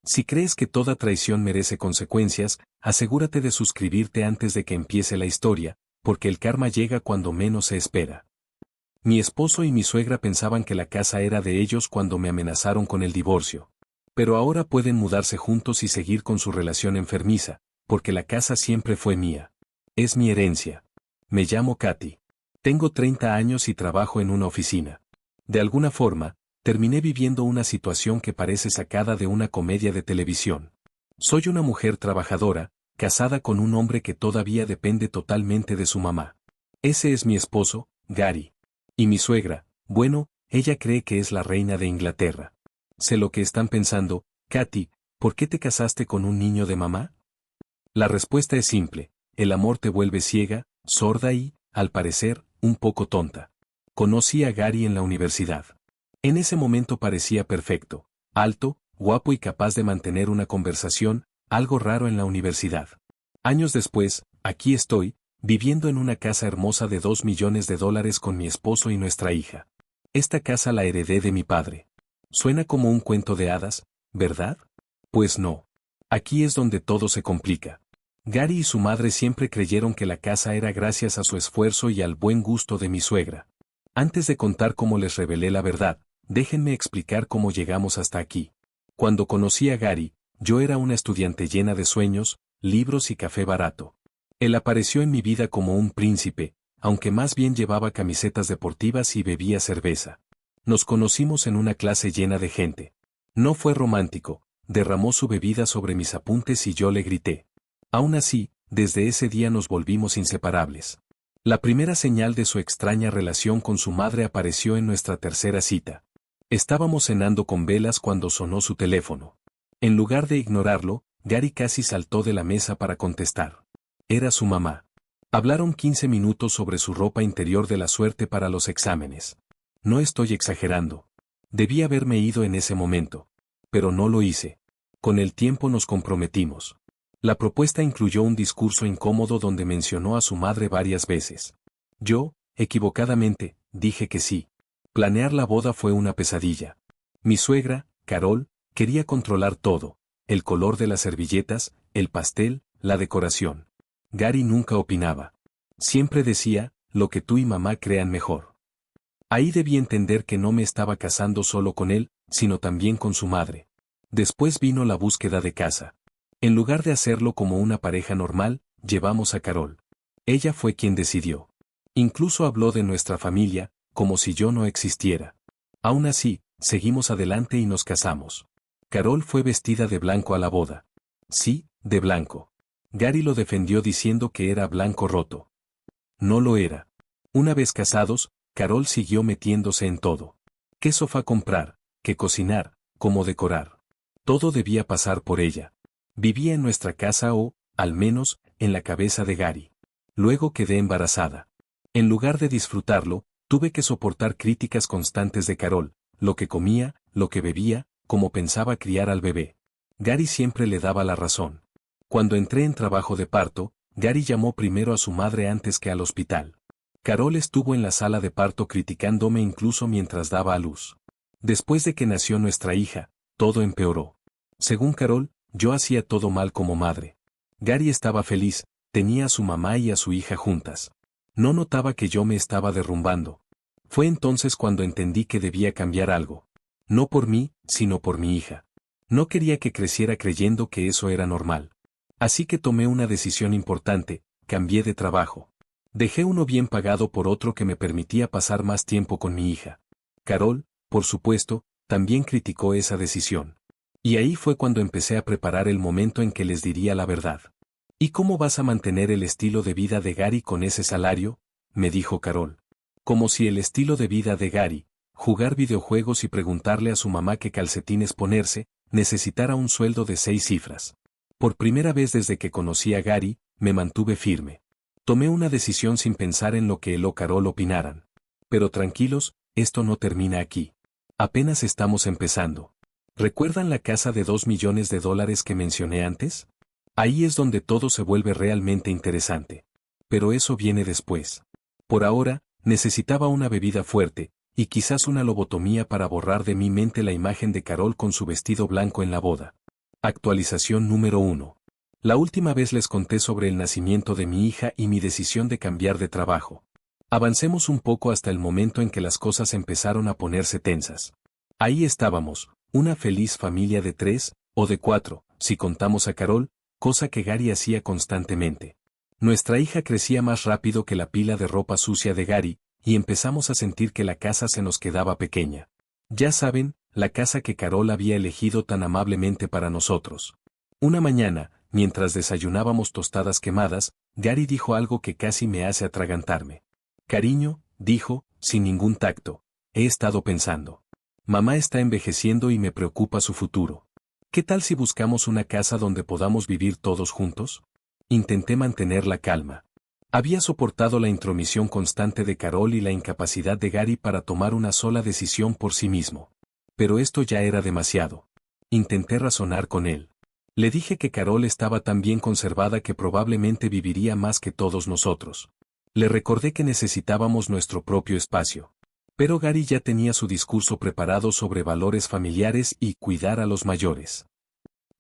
Si crees que toda traición merece consecuencias, asegúrate de suscribirte antes de que empiece la historia, porque el karma llega cuando menos se espera. Mi esposo y mi suegra pensaban que la casa era de ellos cuando me amenazaron con el divorcio. Pero ahora pueden mudarse juntos y seguir con su relación enfermiza, porque la casa siempre fue mía. Es mi herencia. Me llamo Katy. Tengo 30 años y trabajo en una oficina. De alguna forma, terminé viviendo una situación que parece sacada de una comedia de televisión. Soy una mujer trabajadora, casada con un hombre que todavía depende totalmente de su mamá. Ese es mi esposo, Gary. Y mi suegra, bueno, ella cree que es la reina de Inglaterra. Sé lo que están pensando, Katy, ¿por qué te casaste con un niño de mamá? La respuesta es simple, el amor te vuelve ciega, sorda y, al parecer, un poco tonta. Conocí a Gary en la universidad. En ese momento parecía perfecto, alto, guapo y capaz de mantener una conversación, algo raro en la universidad. Años después, aquí estoy, viviendo en una casa hermosa de $2 millones con mi esposo y nuestra hija. Esta casa la heredé de mi padre. Suena como un cuento de hadas, ¿verdad? Pues no. Aquí es donde todo se complica. Gary y su madre siempre creyeron que la casa era gracias a su esfuerzo y al buen gusto de mi suegra. Antes de contar cómo les revelé la verdad, déjenme explicar cómo llegamos hasta aquí. Cuando conocí a Gary, yo era una estudiante llena de sueños, libros y café barato. Él apareció en mi vida como un príncipe, aunque más bien llevaba camisetas deportivas y bebía cerveza. Nos conocimos en una clase llena de gente. No fue romántico, derramó su bebida sobre mis apuntes y yo le grité. Aún así, desde ese día nos volvimos inseparables. La primera señal de su extraña relación con su madre apareció en nuestra tercera cita. Estábamos cenando con velas cuando sonó su teléfono. En lugar de ignorarlo, Gary casi saltó de la mesa para contestar. Era su mamá. Hablaron 15 minutos sobre su ropa interior de la suerte para los exámenes. No estoy exagerando. Debí haberme ido en ese momento. Pero no lo hice. Con el tiempo nos comprometimos. La propuesta incluyó un discurso incómodo donde mencionó a su madre varias veces. Yo, equivocadamente, dije que sí. Planear la boda fue una pesadilla. Mi suegra, Carol, quería controlar todo, el color de las servilletas, el pastel, la decoración. Gary nunca opinaba. Siempre decía, lo que tú y mamá crean mejor. Ahí debí entender que no me estaba casando solo con él, sino también con su madre. Después vino la búsqueda de casa. En lugar de hacerlo como una pareja normal, llevamos a Carol. Ella fue quien decidió. Incluso habló de nuestra familia, como si yo no existiera. Aún así, seguimos adelante y nos casamos. Carol fue vestida de blanco a la boda. Sí, de blanco. Gary lo defendió diciendo que era blanco roto. No lo era. Una vez casados, Carol siguió metiéndose en todo. ¿Qué sofá comprar? ¿Qué cocinar? ¿Cómo decorar? Todo debía pasar por ella. Vivía en nuestra casa o, al menos, en la cabeza de Gary. Luego quedé embarazada. En lugar de disfrutarlo, tuve que soportar críticas constantes de Carol, lo que comía, lo que bebía, cómo pensaba criar al bebé. Gary siempre le daba la razón. Cuando entré en trabajo de parto, Gary llamó primero a su madre antes que al hospital. Carol estuvo en la sala de parto criticándome incluso mientras daba a luz. Después de que nació nuestra hija, todo empeoró. Según Carol, yo hacía todo mal como madre. Gary estaba feliz, tenía a su mamá y a su hija juntas. No notaba que yo me estaba derrumbando. Fue entonces cuando entendí que debía cambiar algo. No por mí, sino por mi hija. No quería que creciera creyendo que eso era normal. Así que tomé una decisión importante, cambié de trabajo. Dejé uno bien pagado por otro que me permitía pasar más tiempo con mi hija. Carol, por supuesto, también criticó esa decisión. Y ahí fue cuando empecé a preparar el momento en que les diría la verdad. ¿Y cómo vas a mantener el estilo de vida de Gary con ese salario?, me dijo Carol. Como si el estilo de vida de Gary, jugar videojuegos y preguntarle a su mamá qué calcetines ponerse, necesitara un sueldo de 6 cifras. Por primera vez desde que conocí a Gary, me mantuve firme. Tomé una decisión sin pensar en lo que él o Carol opinaran. Pero tranquilos, esto no termina aquí. Apenas estamos empezando. ¿Recuerdan la casa de $2 millones que mencioné antes? Ahí es donde todo se vuelve realmente interesante. Pero eso viene después. Por ahora, necesitaba una bebida fuerte, y quizás una lobotomía para borrar de mi mente la imagen de Carol con su vestido blanco en la boda. Actualización número 1. La última vez les conté sobre el nacimiento de mi hija y mi decisión de cambiar de trabajo. Avancemos un poco hasta el momento en que las cosas empezaron a ponerse tensas. Ahí estábamos, una feliz familia de 3, o de 4, si contamos a Carol, cosa que Gary hacía constantemente. Nuestra hija crecía más rápido que la pila de ropa sucia de Gary, y empezamos a sentir que la casa se nos quedaba pequeña. Ya saben, la casa que Carol había elegido tan amablemente para nosotros. Una mañana, mientras desayunábamos tostadas quemadas, Gary dijo algo que casi me hace atragantarme. Cariño, dijo, sin ningún tacto, he estado pensando. Mamá está envejeciendo y me preocupa su futuro. ¿Qué tal si buscamos una casa donde podamos vivir todos juntos? Intenté mantener la calma. Había soportado la intromisión constante de Carol y la incapacidad de Gary para tomar una sola decisión por sí mismo. Pero esto ya era demasiado. Intenté razonar con él. Le dije que Carol estaba tan bien conservada que probablemente viviría más que todos nosotros. Le recordé que necesitábamos nuestro propio espacio. Pero Gary ya tenía su discurso preparado sobre valores familiares y cuidar a los mayores.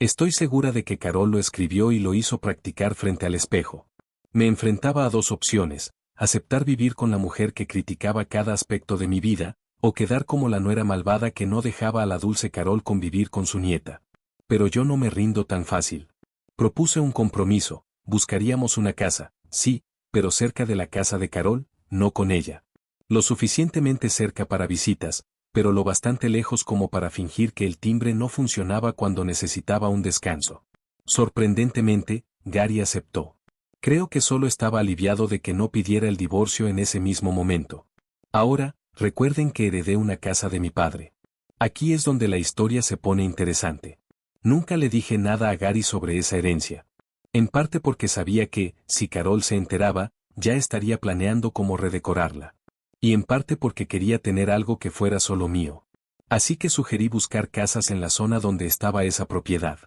Estoy segura de que Carol lo escribió y lo hizo practicar frente al espejo. Me enfrentaba a 2 opciones, aceptar vivir con la mujer que criticaba cada aspecto de mi vida, o quedar como la nuera malvada que no dejaba a la dulce Carol convivir con su nieta. Pero yo no me rindo tan fácil. Propuse un compromiso, buscaríamos una casa, sí, pero cerca de la casa de Carol, no con ella. Lo suficientemente cerca para visitas, pero lo bastante lejos como para fingir que el timbre no funcionaba cuando necesitaba un descanso. Sorprendentemente, Gary aceptó. Creo que solo estaba aliviado de que no pidiera el divorcio en ese mismo momento. Ahora, recuerden que heredé una casa de mi padre. Aquí es donde la historia se pone interesante. Nunca le dije nada a Gary sobre esa herencia. En parte porque sabía que, si Carol se enteraba, ya estaría planeando cómo redecorarla. Y en parte porque quería tener algo que fuera solo mío. Así que sugerí buscar casas en la zona donde estaba esa propiedad.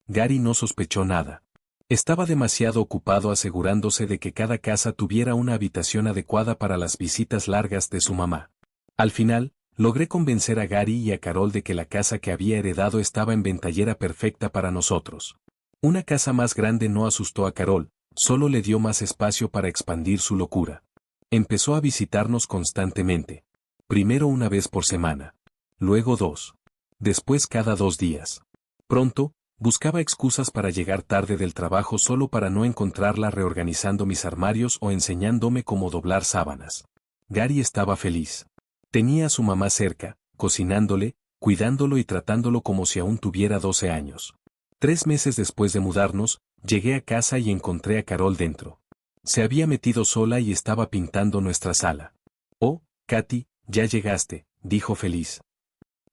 Gary no sospechó nada. Estaba demasiado ocupado asegurándose de que cada casa tuviera una habitación adecuada para las visitas largas de su mamá. Al final, logré convencer a Gary y a Carol de que la casa que había heredado estaba en ventallera perfecta para nosotros. Una casa más grande no asustó a Carol, solo le dio más espacio para expandir su locura. Empezó a visitarnos constantemente. Primero una vez por semana. Luego 2. Después cada 2 días. Pronto, buscaba excusas para llegar tarde del trabajo solo para no encontrarla reorganizando mis armarios o enseñándome cómo doblar sábanas. Gary estaba feliz. Tenía a su mamá cerca, cocinándole, cuidándolo y tratándolo como si aún tuviera 12 años. 3 meses después de mudarnos, llegué a casa y encontré a Carol dentro. Se había metido sola y estaba pintando nuestra sala. «Oh, Katy, ya llegaste», dijo feliz.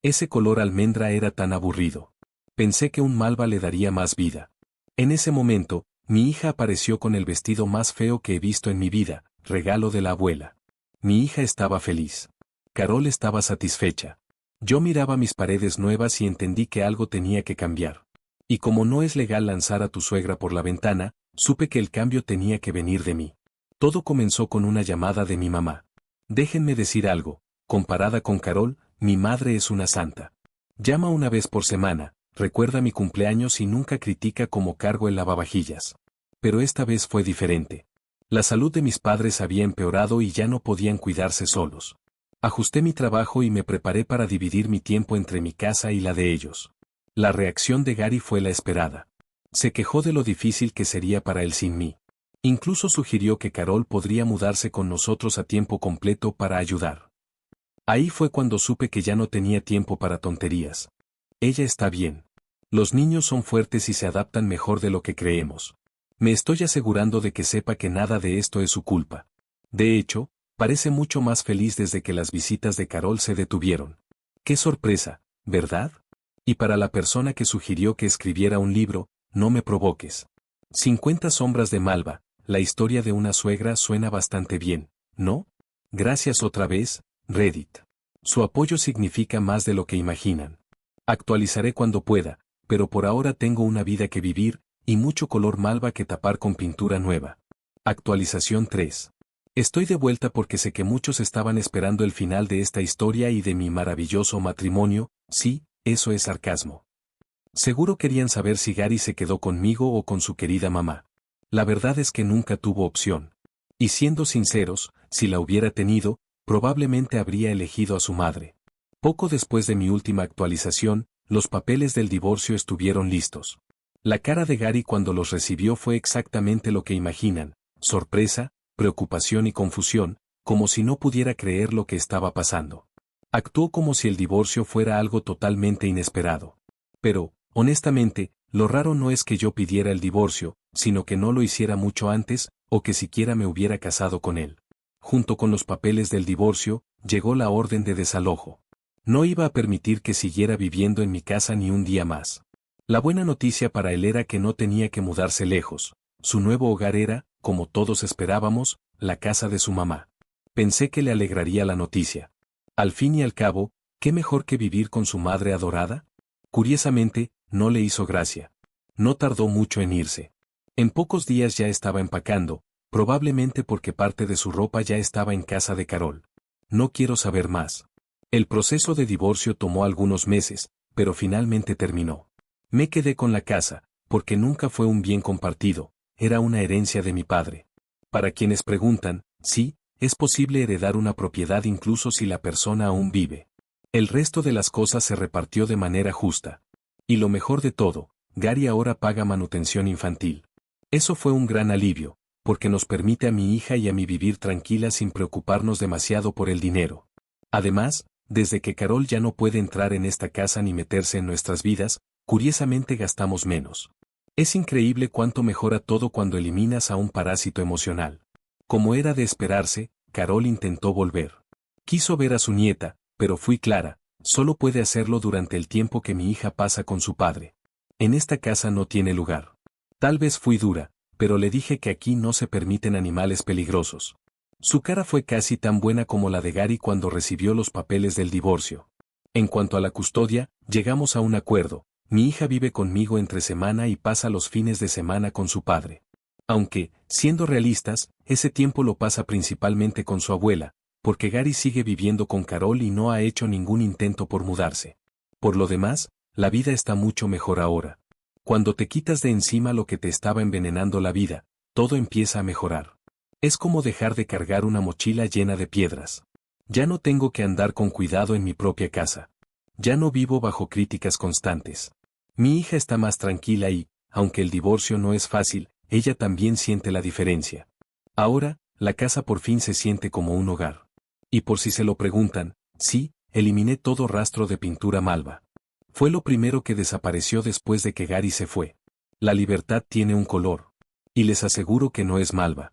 Ese color almendra era tan aburrido. Pensé que un malva le daría más vida. En ese momento, mi hija apareció con el vestido más feo que he visto en mi vida, regalo de la abuela. Mi hija estaba feliz. Carol estaba satisfecha. Yo miraba mis paredes nuevas y entendí que algo tenía que cambiar. Y como no es legal lanzar a tu suegra por la ventana, supe que el cambio tenía que venir de mí. Todo comenzó con una llamada de mi mamá. Déjenme decir algo, comparada con Carol, mi madre es una santa. Llama una vez por semana, recuerda mi cumpleaños y nunca critica cómo cargo el lavavajillas. Pero esta vez fue diferente. La salud de mis padres había empeorado y ya no podían cuidarse solos. Ajusté mi trabajo y me preparé para dividir mi tiempo entre mi casa y la de ellos. La reacción de Gary fue la esperada. Se quejó de lo difícil que sería para él sin mí. Incluso sugirió que Carol podría mudarse con nosotros a tiempo completo para ayudar. Ahí fue cuando supe que ya no tenía tiempo para tonterías. Ella está bien. Los niños son fuertes y se adaptan mejor de lo que creemos. Me estoy asegurando de que sepa que nada de esto es su culpa. De hecho, parece mucho más feliz desde que las visitas de Carol se detuvieron. ¡Qué sorpresa!, ¿verdad? Y para la persona que sugirió que escribiera un libro, no me provoques. 50 sombras de Malva, la historia de una suegra suena bastante bien, ¿no? Gracias otra vez, Reddit. Su apoyo significa más de lo que imaginan. Actualizaré cuando pueda, pero por ahora tengo una vida que vivir, y mucho color malva que tapar con pintura nueva. Actualización 3. Estoy de vuelta porque sé que muchos estaban esperando el final de esta historia y de mi maravilloso matrimonio, sí, eso es sarcasmo. Seguro querían saber si Gary se quedó conmigo o con su querida mamá. La verdad es que nunca tuvo opción. Y siendo sinceros, si la hubiera tenido, probablemente habría elegido a su madre. Poco después de mi última actualización, los papeles del divorcio estuvieron listos. La cara de Gary cuando los recibió fue exactamente lo que imaginan: sorpresa, preocupación y confusión, como si no pudiera creer lo que estaba pasando. Actuó como si el divorcio fuera algo totalmente inesperado. Pero, honestamente, lo raro no es que yo pidiera el divorcio, sino que no lo hiciera mucho antes, o que siquiera me hubiera casado con él. Junto con los papeles del divorcio, llegó la orden de desalojo. No iba a permitir que siguiera viviendo en mi casa ni un día más. La buena noticia para él era que no tenía que mudarse lejos. Su nuevo hogar era, como todos esperábamos, la casa de su mamá. Pensé que le alegraría la noticia. Al fin y al cabo, ¿qué mejor que vivir con su madre adorada? Curiosamente, no le hizo gracia. No tardó mucho en irse. En pocos días ya estaba empacando, probablemente porque parte de su ropa ya estaba en casa de Carol. No quiero saber más. El proceso de divorcio tomó algunos meses, pero finalmente terminó. Me quedé con la casa, porque nunca fue un bien compartido, era una herencia de mi padre. Para quienes preguntan, sí, es posible heredar una propiedad incluso si la persona aún vive. El resto de las cosas se repartió de manera justa. Y lo mejor de todo, Gary ahora paga manutención infantil. Eso fue un gran alivio, porque nos permite a mi hija y a mí vivir tranquilas sin preocuparnos demasiado por el dinero. Además, desde que Carol ya no puede entrar en esta casa ni meterse en nuestras vidas, curiosamente gastamos menos. Es increíble cuánto mejora todo cuando eliminas a un parásito emocional. Como era de esperarse, Carol intentó volver. Quiso ver a su nieta, pero fui clara, solo puede hacerlo durante el tiempo que mi hija pasa con su padre. En esta casa no tiene lugar. Tal vez fui dura, pero le dije que aquí no se permiten animales peligrosos. Su cara fue casi tan buena como la de Gary cuando recibió los papeles del divorcio. En cuanto a la custodia, llegamos a un acuerdo. Mi hija vive conmigo entre semana y pasa los fines de semana con su padre. Aunque, siendo realistas, ese tiempo lo pasa principalmente con su abuela, porque Gary sigue viviendo con Carol y no ha hecho ningún intento por mudarse. Por lo demás, la vida está mucho mejor ahora. Cuando te quitas de encima lo que te estaba envenenando la vida, todo empieza a mejorar. Es como dejar de cargar una mochila llena de piedras. Ya no tengo que andar con cuidado en mi propia casa. Ya no vivo bajo críticas constantes. Mi hija está más tranquila y, aunque el divorcio no es fácil, ella también siente la diferencia. Ahora, la casa por fin se siente como un hogar. Y por si se lo preguntan, sí, eliminé todo rastro de pintura malva. Fue lo primero que desapareció después de que Gary se fue. La libertad tiene un color. Y les aseguro que no es malva.